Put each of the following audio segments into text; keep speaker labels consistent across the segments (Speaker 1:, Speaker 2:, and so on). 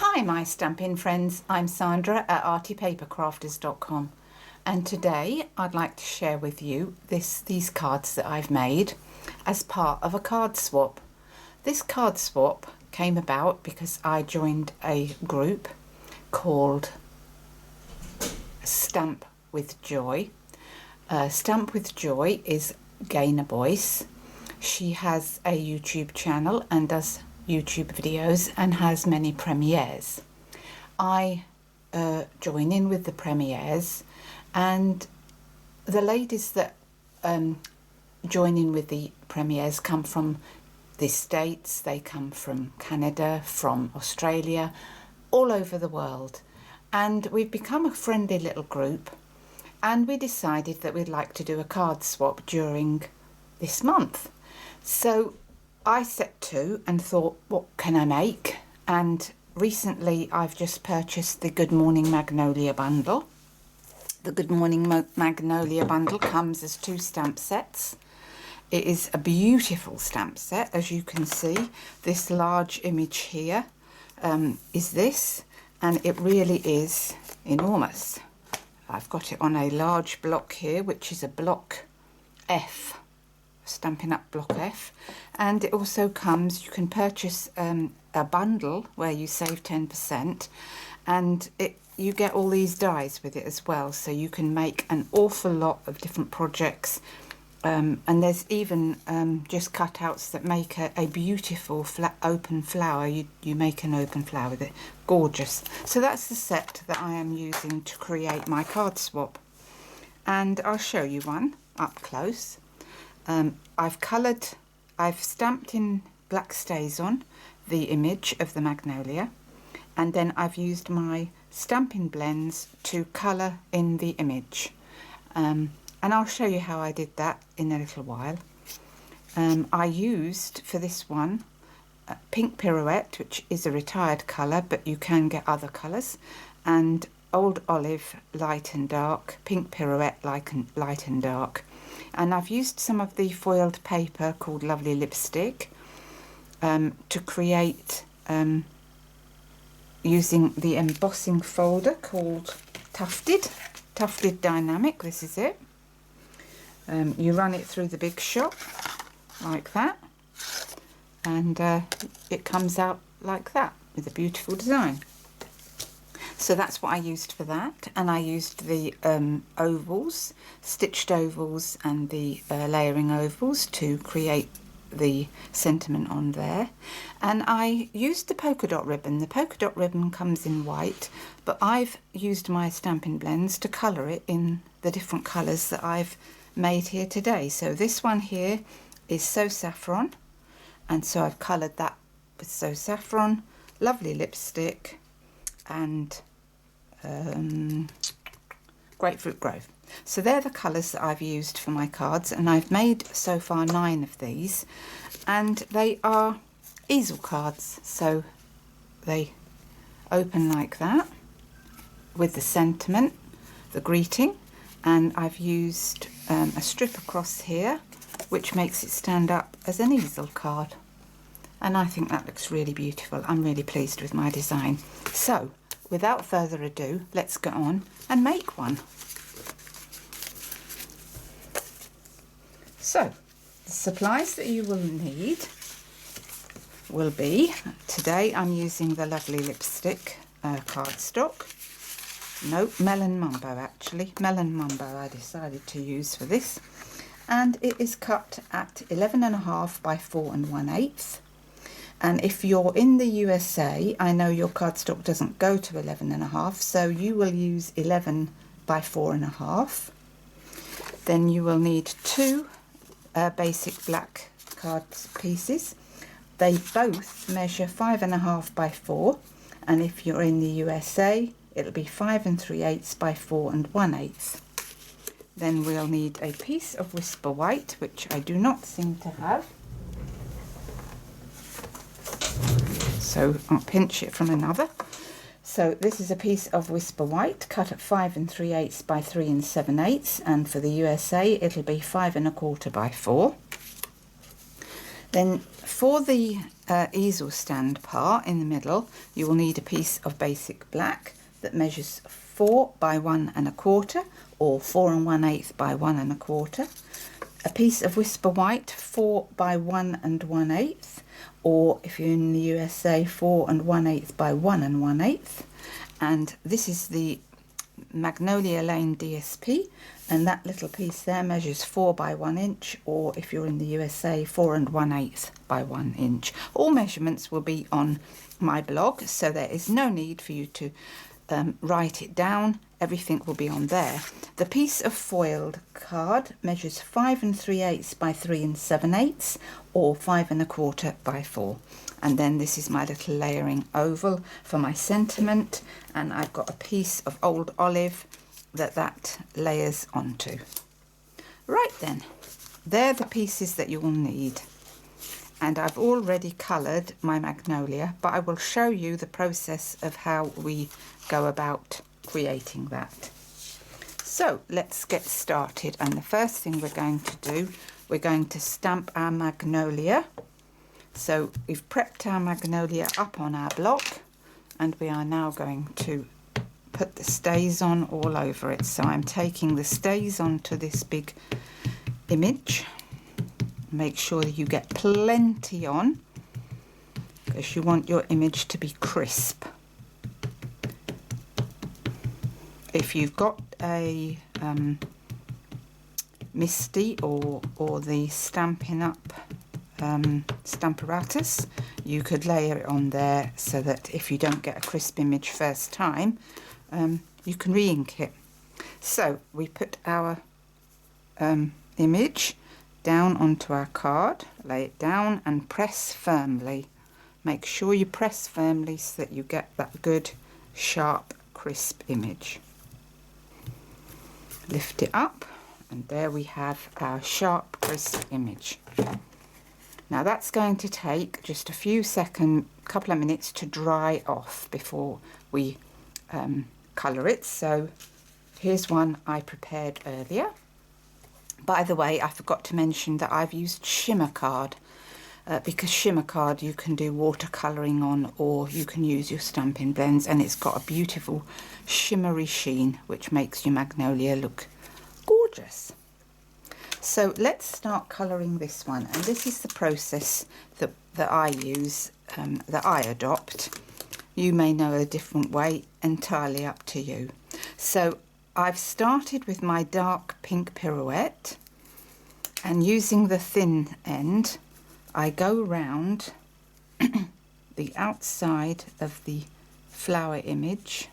Speaker 1: Hi my Stampin' friends, I'm Sandra at artypapercrafters.com, and today I'd like to share with you these cards that I've made as part of a card swap. This card swap came about because I joined a group called Stamp with Joy. Stamp with Joy is Gaynor Boyce. She has a YouTube channel and does YouTube videos and has many premieres. I join in with the premieres, and the ladies that join in with the premieres come from the States, they come from Canada, from Australia, all over the world, and we've become a friendly little group, and we decided that we'd like to do a card swap during this month. So I set to and thought, what can I make? And recently I've just purchased the Good Morning Magnolia bundle. The Good Morning Magnolia bundle comes as 2 stamp sets. It is a beautiful stamp set, as you can see. This large image here is this, and it really is enormous. I've got it on a large block here, which is a block F. Stampin' Up block F, and it also comes, you can purchase a bundle where you save 10%, and you get all these dies with it as well, so you can make an awful lot of different projects, and there's even just cutouts that make a beautiful open flower. You make an open flower with it, gorgeous. So that's the set that I am using to create my card swap, and I'll show you one up close. I've stamped in black StazOn the image of the Magnolia, and then I've used my Stampin' blends to colour in the image, and I'll show you how I did that in a little while. I used for this one Pink Pirouette, which is a retired colour, but you can get other colours, and Old Olive Light and Dark, Pink Pirouette Light and Dark. And I've used some of the foiled paper called Lovely Lipstick to create, using the embossing folder called Tufted Dynamic. This is it. You run it through the Big Shot like that, and it comes out like that with a beautiful design. So that's what I used for that, and I used the ovals, stitched ovals, and the layering ovals to create the sentiment on there. And I used the polka dot ribbon. The polka dot ribbon comes in white, but I've used my Stampin' blends to colour it in the different colours that I've made here today. So this one here is So Saffron, and so I've coloured that with So Saffron, Lovely Lipstick, and Grapefruit Grove. So they're the colours that I've used for my cards, and I've made so far 9 of these, and they are easel cards, so they open like that with the sentiment, the greeting, and I've used a strip across here which makes it stand up as an easel card, and I think that looks really beautiful. I'm really pleased with my design. So without further ado, let's go on and make one. So, the supplies that you will need will be, today I'm using the Lovely Lipstick cardstock. No, Melon Mumbo actually. Melon Mumbo I decided to use for this. And it is cut at 11.5 by 4 1/8. And if you're in the USA, I know your cardstock doesn't go to 11.5, so you will use 11 by 4.5. Then you will need 2 basic black card pieces. They both measure 5.5 by 4, and if you're in the USA, it'll be 5 3/8 by 4 1/8. Then we'll need a piece of Whisper White, which I do not seem to have. So I'll pinch it from another. So this is a piece of Whisper White cut at 5 3/8 by 3 7/8, and for the USA it'll be 5 1/4 by 4. Then for the easel stand part in the middle, you will need a piece of basic black that measures 4 by 1 1/4 or 4 1/8 by 1 1/4. A piece of whisper white 4 by 1 1/8, or if you're in the USA 4 1/8 by 1 1/8. And this is the Magnolia Lane DSP, and that little piece there measures 4 by 1 inch, or if you're in the USA 4 1/8 by 1 inch. All measurements will be on my blog, so there is no need for you to write it down. Everything will be on there. The piece of foiled card measures 5 3/8 by 3 7/8, or 5 1/4 by 4. And then this is my little layering oval for my sentiment, and I've got a piece of old olive that layers onto. Right then, they're the pieces that you will need. And I've already coloured my magnolia, but I will show you the process of how we go about creating that. So let's get started, and the first thing we're going to do, we're going to stamp our magnolia. So we've prepped our magnolia up on our block, and we are now going to put the stays on all over it. So I'm taking the stays onto this big image. Make sure that you get plenty on, because you want your image to be crisp. If you've got a Misty or the Stampin' Up Stamparatus, you could layer it on there so that if you don't get a crisp image first time, you can re-ink it. So we put our image down onto our card, lay it down and press firmly. Make sure you press firmly so that you get that good, sharp, crisp image. Lift it up, and there we have our sharp, crisp image. Now that's going to take just a few seconds, couple of minutes to dry off before we colour it. So here's one I prepared earlier. By the way, I forgot to mention that I've used shimmer card, because shimmer card you can do watercolouring on, or you can use your Stampin' blends, and it's got a beautiful shimmery sheen which makes your magnolia look gorgeous. So let's start colouring this one, and this is the process that I use, that I adopt. You may know a different way, entirely up to you. So I've started with my dark pink pirouette, and using the thin end I go round the outside of the flower image,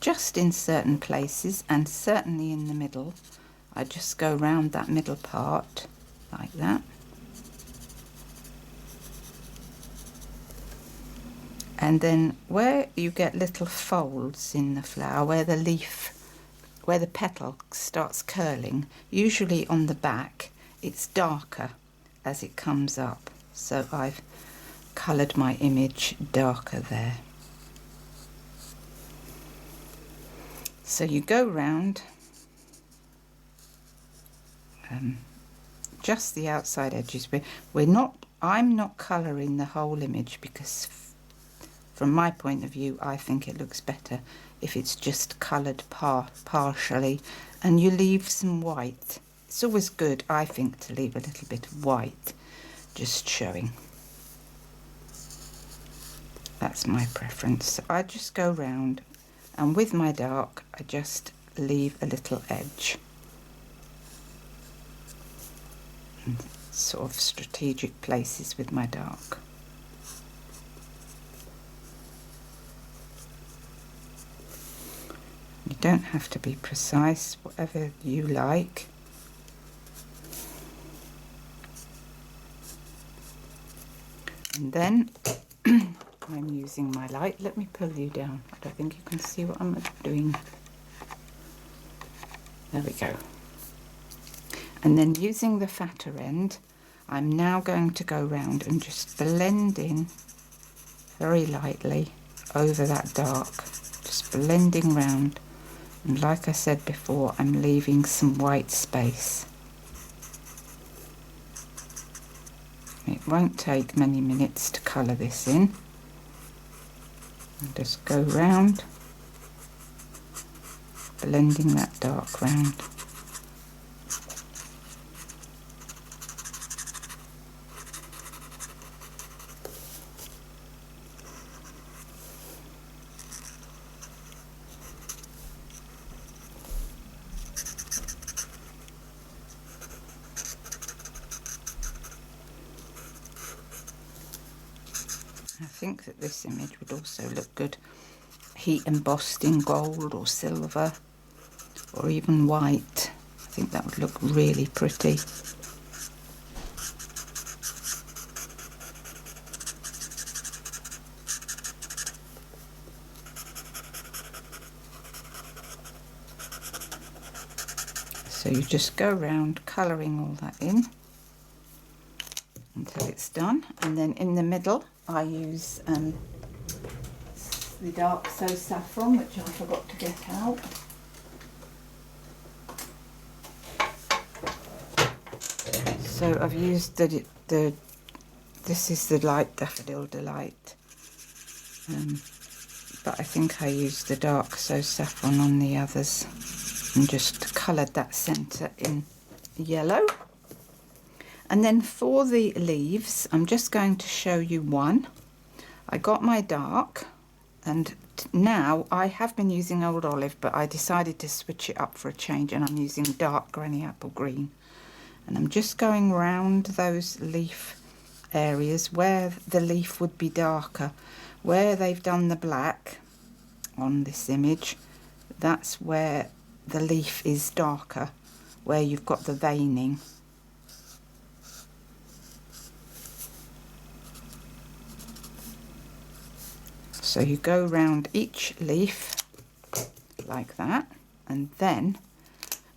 Speaker 1: just in certain places, and certainly in the middle. I just go round that middle part like that. And then where you get little folds in the flower, where the leaf, where the petal starts curling, usually on the back, it's darker as it comes up. So I've coloured my image darker there. So you go round just the outside edges. I'm not colouring the whole image, because from my point of view I think it looks better if it's just coloured partially, and you leave some white. It's always good, I think, to leave a little bit of white just showing. That's my preference. So I just go round, and with my dark I just leave a little edge. Sort of strategic places with my dark. You don't have to be precise, whatever you like. And then I'm using my light. Let me pull you down. I don't think you can see what I'm doing. There we go. And then using the fatter end, I'm now going to go round and just blend in very lightly over that dark, just blending round. And like I said before, I'm leaving some white space. It won't take many minutes to colour this in. And just go round, blending that dark round. I think that this image would also look good heat embossed in gold or silver or even white. I think that would look really pretty. So you just go around colouring all that in until it's done, and then in the middle I use the dark So Saffron, which I forgot to get out. So I've used this is the Light Daffodil Delight, but I think I used the dark So Saffron on the others and just coloured that centre in yellow. And then for the leaves, I'm just going to show you one. I got my dark, and now I have been using Old Olive, but I decided to switch it up for a change, and I'm using dark Granny Apple Green. And I'm just going round those leaf areas where the leaf would be darker. Where they've done the black on this image, that's where the leaf is darker, where you've got the veining. So you go round each leaf like that, and then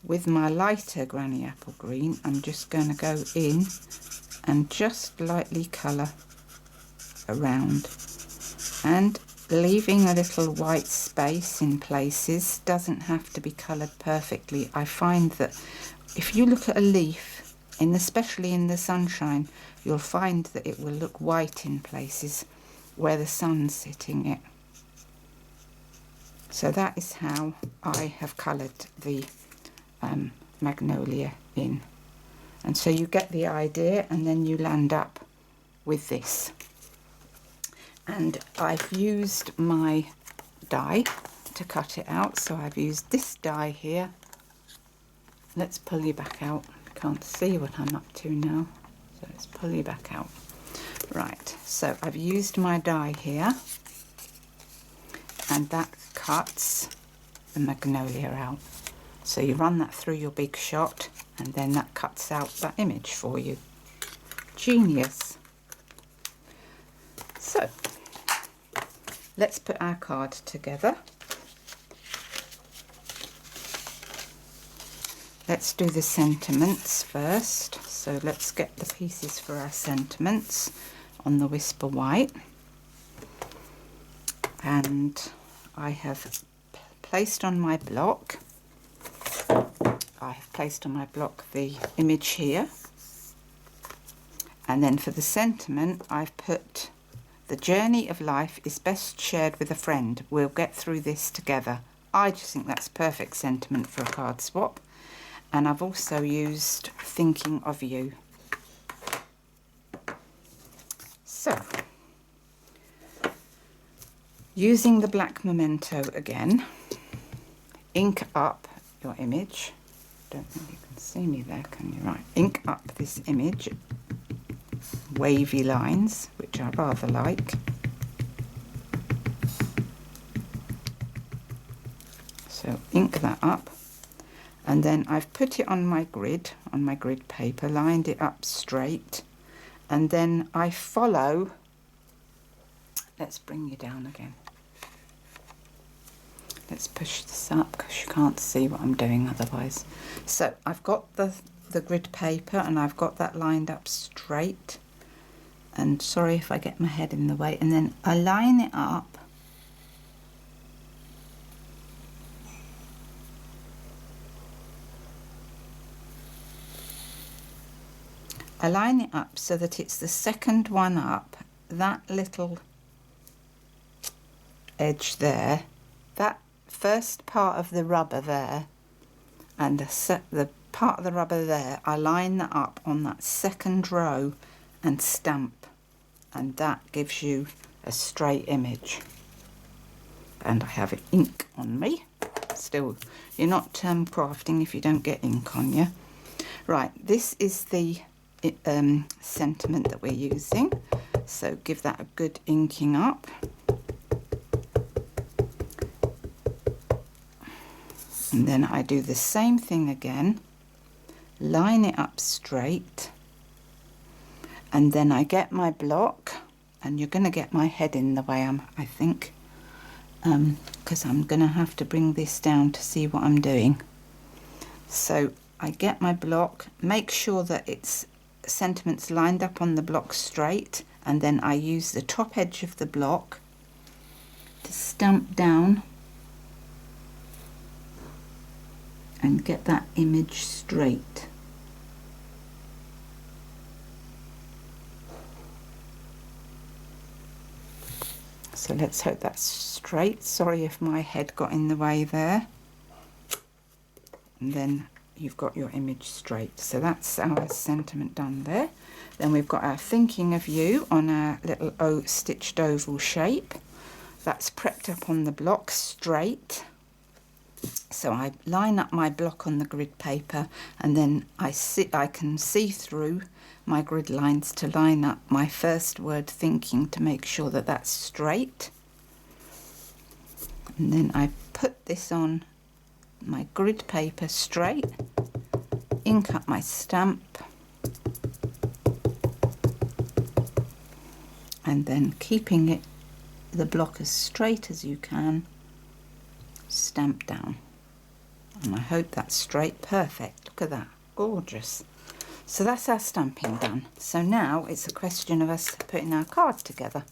Speaker 1: with my lighter Granny Apple Green, I'm just going to go in and just lightly colour around, and leaving a little white space in places. Doesn't have to be coloured perfectly. I find that if you look at a leaf, especially in the sunshine, you'll find that it will look white in places where the sun's hitting it. So that is how I have coloured the Magnolia in. And so you get the idea, and then you land up with this. And I've used my die to cut it out, so I've used this die here. Let's pull you back out. Can't see what I'm up to now, so let's pull you back out. Right, so I've used my die here, and that cuts the Magnolia out. So you run that through your big shot, and then that cuts out that image for you. Genius. So let's put our card together. Let's do the sentiments first. So let's get the pieces for our sentiments on the Whisper White. And I have placed on my block, the image here. And then for the sentiment, I've put, "The journey of life is best shared with a friend. We'll get through this together." I just think that's perfect sentiment for a card swap. And I've also used "Thinking of You." So, using the black memento again, ink up your image. Don't think you can see me there, can you? Right, ink up this image, wavy lines, which I rather like. So ink that up. And then I've put it on my grid paper, lined it up straight, and then I follow. Let's bring you down again. Let's push this up because you can't see what I'm doing otherwise. So I've got the grid paper, and I've got that lined up straight, and sorry if I get my head in the way, and then I line it up I line it up so that it's the second one up, that little edge there, that first part of the rubber there, and the part of the rubber there, I line that up on that second row and stamp, and that gives you a straight image. And I have ink on me. Still, you're not crafting if you don't get ink on you. Right, this is the sentiment that we're using, so give that a good inking up. And then I do the same thing again, line it up straight, and then I get my block, and you're going to get my head in the way, I think, because I'm going to have to bring this down to see what I'm doing. So I get my block, make sure that it's sentiments lined up on the block straight, and then I use the top edge of the block to stamp down and get that image straight. So let's hope that's straight. Sorry if my head got in the way there. And then you've got your image straight. So that's our sentiment done there. Then we've got our thinking of you on our little stitched oval shape. That's prepped up on the block straight. So I line up my block on the grid paper, and then I can see through my grid lines to line up my first word thinking to make sure that that's straight. And then I put this on my grid paper straight, ink up my stamp, and then keeping the block as straight as you can, stamp down. And I hope that's straight. Perfect. Look at that. Gorgeous. So that's our stamping done. So now it's a question of us putting our card together.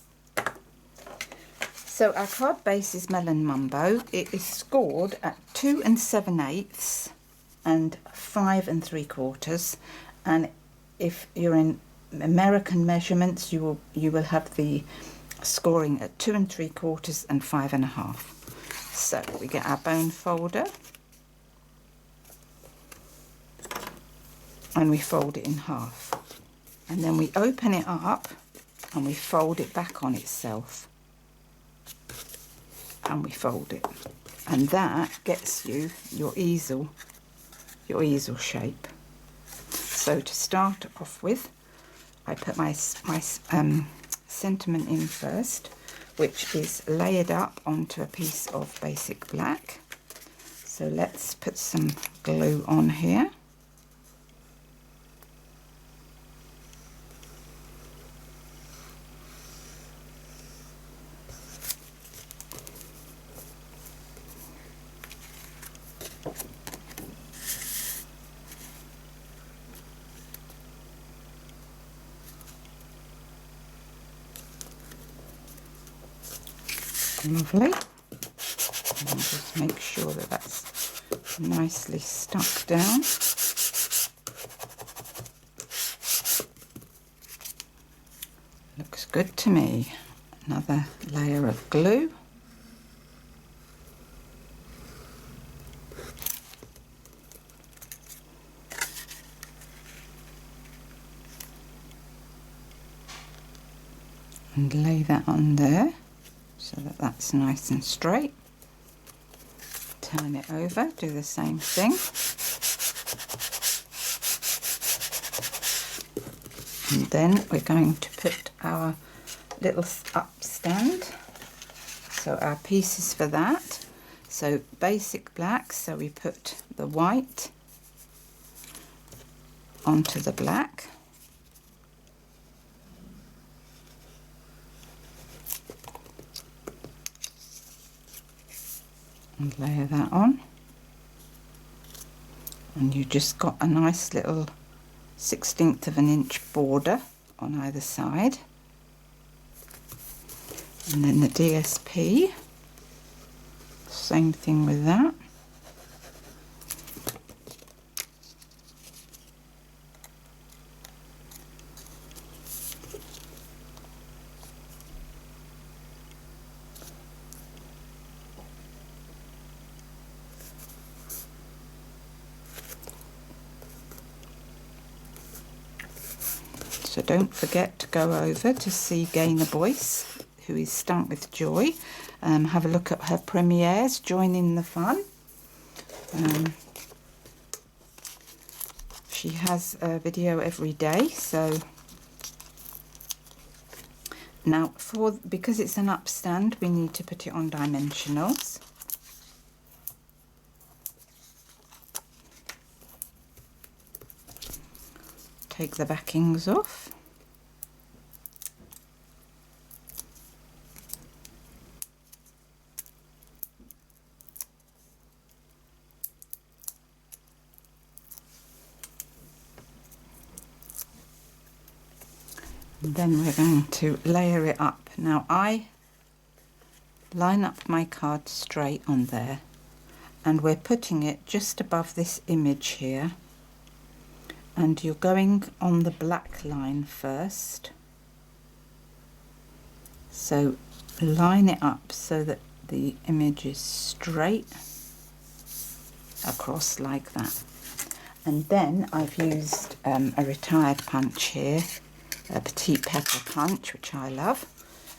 Speaker 1: So our card base is Melon Mumbo. It is scored at 2 7/8 and 5 3/4. And if you're in American measurements, you will have the scoring at 2 3/4 and 5 1/2. So we get our bone folder and we fold it in half, and then we open it up and we fold it back on itself, and we fold it, and that gets you your easel shape. So to start off with, I put my sentiment in first, which is layered up onto a piece of basic black. So let's put some glue on here. Lovely. And just make sure that that's nicely stuck down. Looks good to me. Another layer of glue. And lay that on there, so that that's nice and straight. Turn it over, do the same thing. And then we're going to put our little up stand. So our pieces for that. So basic black, so we put the white onto the black. And layer that on, and you just got a nice little 1/16 of an inch border on either side. And then the DSP, same thing with that. So don't forget to go over to see Gaynor Boyce, who is Stamp with Joy. Have a look at her premieres, join in the fun. She has a video every day, so now because it's an upstand, we need to put it on dimensionals. Take the backings off. And then we're going to layer it up. Now I line up my card straight on there, and we're putting it just above this image here, and you're going on the black line first. So line it up so that the image is straight across like that. And then I've used a retired punch here, a petite pepper punch, which I love,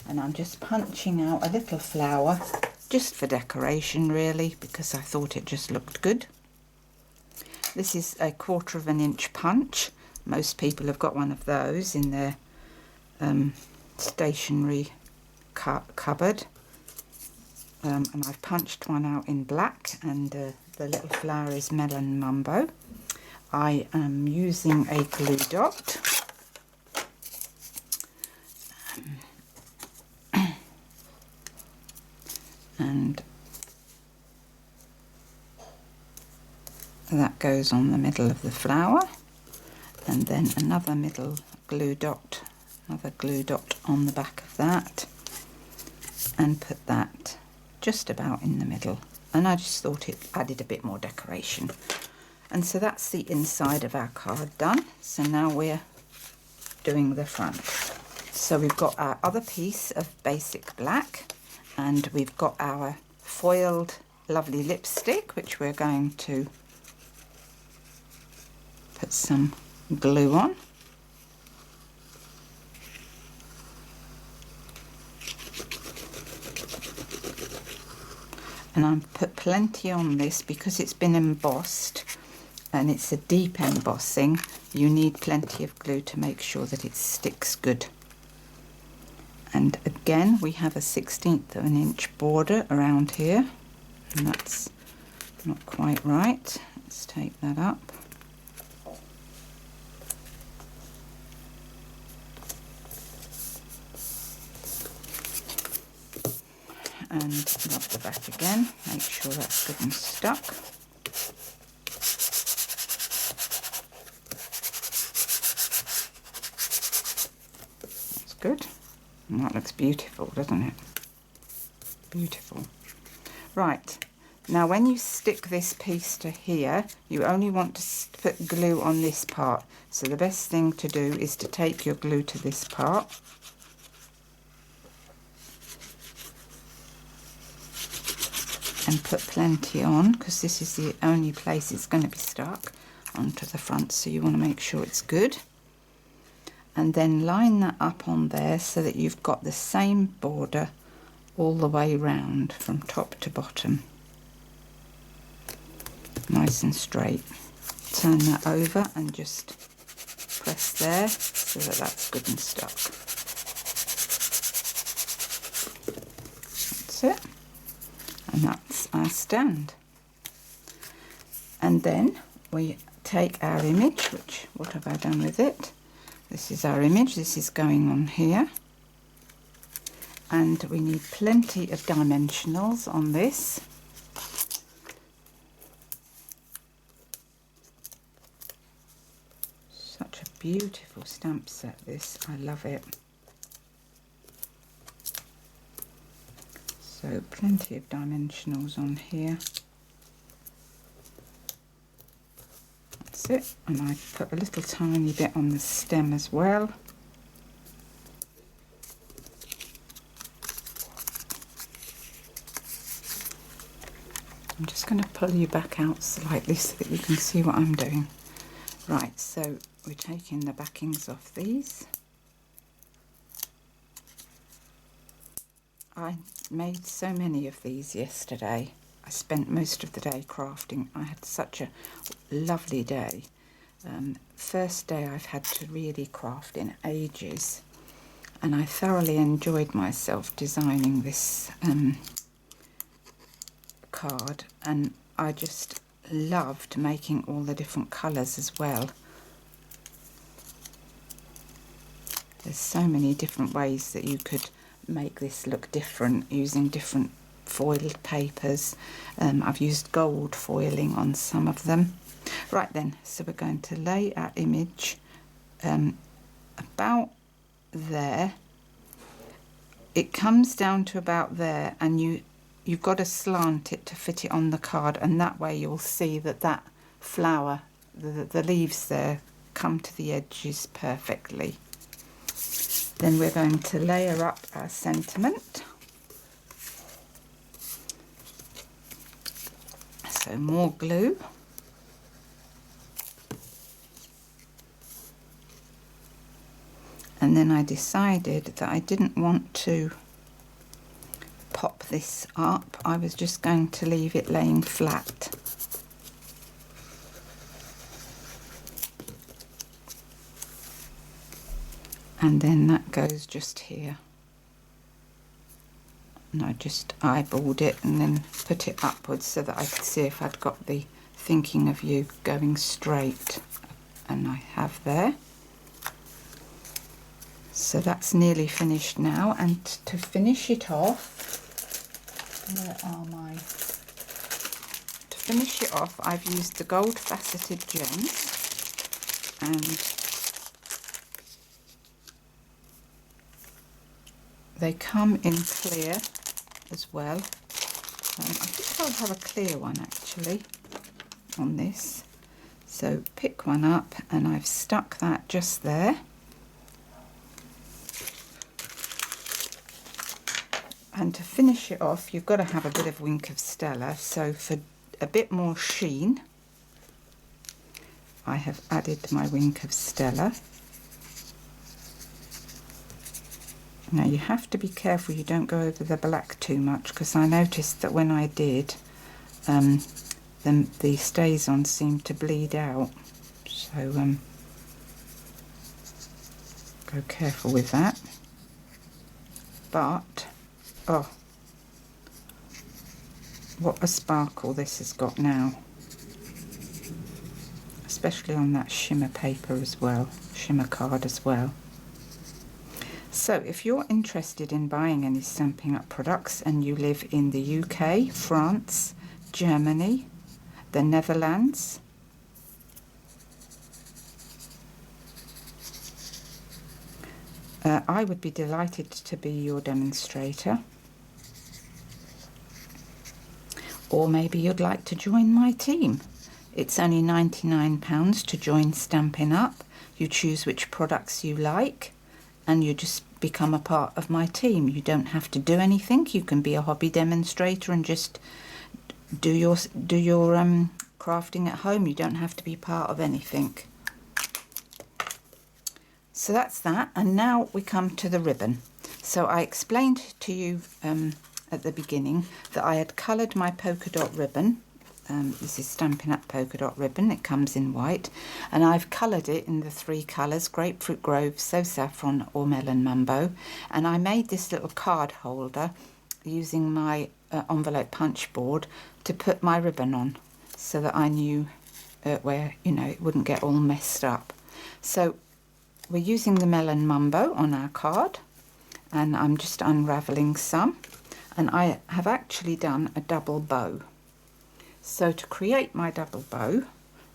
Speaker 1: and I'm just punching out a little flower just for decoration really, because I thought it just looked good. This is a 1/4 of an inch punch. Most people have got one of those in their stationery cupboard, and I've punched one out in black, and the little flower is Melon Mumbo. I am using a glue dot. And that goes on the middle of the flower, and then another middle glue dot, another glue dot on the back of that, and put that just about in the middle. And I just thought it added a bit more decoration. And so that's the inside of our card done. So now we're doing the front. So we've got our other piece of basic black, and we've got our foiled lovely lipstick, which we're going to put some glue on. And I've put plenty on this because it's been embossed and it's a deep embossing. You need plenty of glue to make sure that it sticks good. And again, we have a 1/16 of an inch border around here, and that's not quite right. Let's take that up. And rub the back again, make sure that's good and stuck. That's good. And that looks beautiful, doesn't it? Beautiful. Right, now when you stick this piece to here, you only want to put glue on this part. So the best thing to do is to take your glue to this part. And put plenty on, because this is the only place it's going to be stuck onto the front, so you want to make sure it's good. And then line that up on there so that you've got the same border all the way round from top to bottom. Nice and straight. Turn that over and just press there so that that's good and stuck. That's it. And that's our stand. And then we take our image, which, what have I done with it? This is our image, this is going on here. And we need plenty of dimensionals on this. Such a beautiful stamp set, this, I love it. So plenty of dimensionals on here. That's it. And I put a little tiny bit on the stem as well. I'm just going to pull you back out slightly so that you can see what I'm doing. Right, so we're taking the backings off these. I made so many of these yesterday. I spent most of the day crafting. I had such a lovely day. First day I've had to really craft in ages, and I thoroughly enjoyed myself designing this card, and I just loved making all the different colours as well. There's so many different ways that you could make this look different using different foiled papers. I've used gold foiling on some of them. Right then, so we're going to lay our image about there. It comes down to about there, and you've got to slant it to fit it on the card, and that way you'll see that that flower, the leaves there, come to the edges perfectly. Then we're going to layer up our sentiment. So more glue. And then I decided that I didn't want to pop this up. I was just going to leave it laying flat. And then that goes just here. And I just eyeballed it and then put it upwards so that I could see if I'd got the thinking of you going straight. And I have there. So that's nearly finished now, and to finish it off, where are my... To finish it off, I've used the gold faceted gems, and they come in clear as well. I think I'll have a clear one actually on this. So pick one up, and I've stuck that just there. And to finish it off, you've got to have a bit of Wink of Stella. So for a bit more sheen, I have added my Wink of Stella. Now you have to be careful you don't go over the black too much, because I noticed that when I did, the StazOn seemed to bleed out. So go careful with that. But oh, what a sparkle this has got now, especially on that shimmer paper as well, shimmer card as well. So if you're interested in buying any Stampin' Up products and you live in the UK, France, Germany, the Netherlands, I would be delighted to be your demonstrator. Or maybe you'd like to join my team. It's only £99 to join Stampin' Up. You choose which products you like, and you just become a part of my team. You don't have to do anything. You can be a hobby demonstrator and just do your crafting at home. You don't have to be part of anything. So that's that, and now we come to the ribbon. So I explained to you at the beginning that I had coloured my polka dot ribbon. This is Stampin' Up polka dot ribbon. It comes in white, and I've coloured it in the three colours: Grapefruit Grove, So Saffron, or Melon Mumbo. And I made this little card holder using my envelope punch board to put my ribbon on, so that I knew where, you know, it wouldn't get all messed up. So we're using the Melon Mumbo on our card, and I'm just unravelling some, and I have actually done a double bow. So to create my double bow,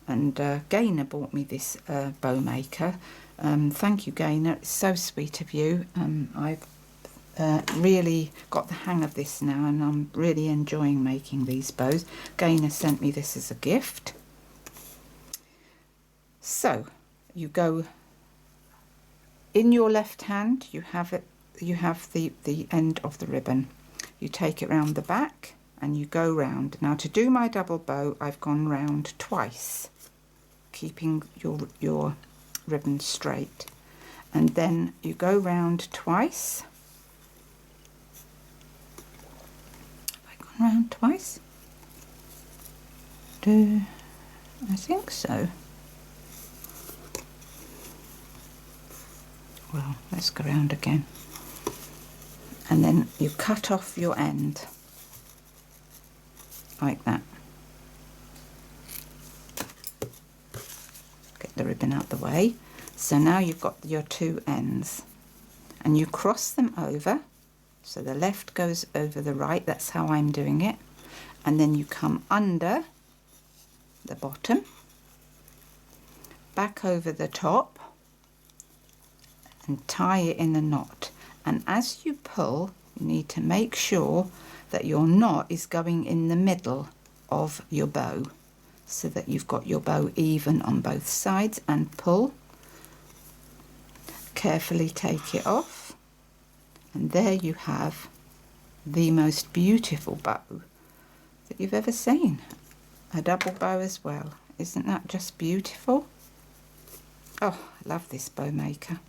Speaker 1: and Gaynor bought me this bow maker. Thank you, Gaynor, it's so sweet of you. I've really got the hang of this now, and I'm really enjoying making these bows. Gaynor sent me this as a gift. So you go in your left hand, you have the end of the ribbon. You take it round the back and you go round. Now to do my double bow, I've gone round twice. keeping your ribbon straight. And then you go round twice. Have I gone round twice? I think so. Well, let's go round again. And then you cut off your end like that. Get the ribbon out the way. So now you've got your two ends, and you cross them over. So the left goes over the right, that's how I'm doing it. And then you come under the bottom, back over the top, and tie it in a knot. And as you pull, you need to make sure that your knot is going in the middle of your bow, so that you've got your bow even on both sides, and pull. Carefully take it off, and there you have the most beautiful bow that you've ever seen. A double bow as well. Isn't that just beautiful? Oh, I love this bow maker.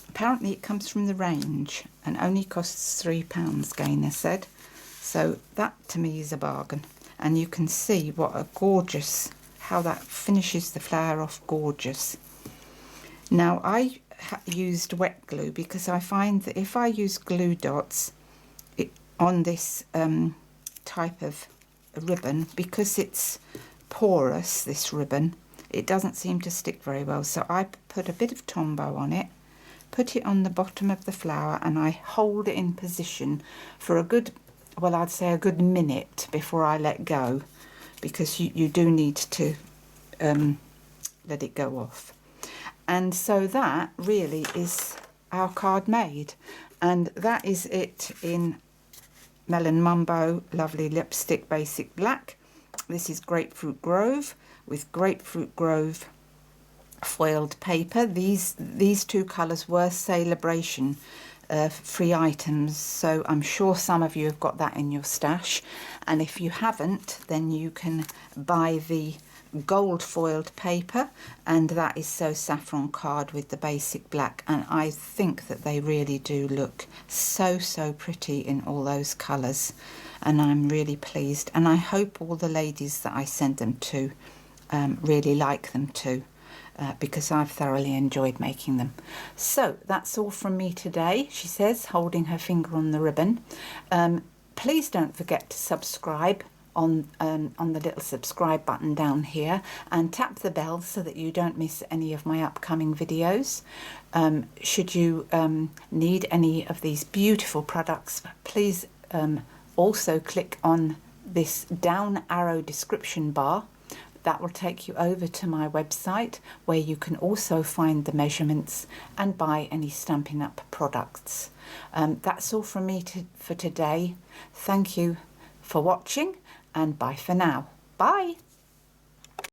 Speaker 1: Apparently it comes from the range and only costs £3, Gaynor said. So that to me is a bargain. And you can see what a gorgeous, how that finishes the flower off gorgeous. Now I used wet glue because I find that if I use glue dots on this type of ribbon, because it's porous, this ribbon, it doesn't seem to stick very well. So I put a bit of Tombow on it, put it on the bottom of the flower, and I hold it in position for a good, well, I'd say a good minute before I let go, because you do need to let it go off. And so that really is our card made, and that is it in Melon Mumbo Lovely Lipstick Basic Black. This is Grapefruit Grove with Grapefruit Grove foiled paper. These two colours were Celebration free items, so I'm sure some of you have got that in your stash, and if you haven't, then you can buy the gold foiled paper, and that is So Saffron card with the basic black, and I think that they really do look so pretty in all those colours, and I'm really pleased, and I hope all the ladies that I send them to really like them too, because I've thoroughly enjoyed making them. So that's all from me today, she says, holding her finger on the ribbon. Please don't forget to subscribe on the little subscribe button down here, and tap the bell so that you don't miss any of my upcoming videos. Should you need any of these beautiful products, please also click on this down arrow description bar. That will take you over to my website, where you can also find the measurements and buy any Stampin' Up products. That's all from me for today. Thank you for watching, and bye for now. Bye.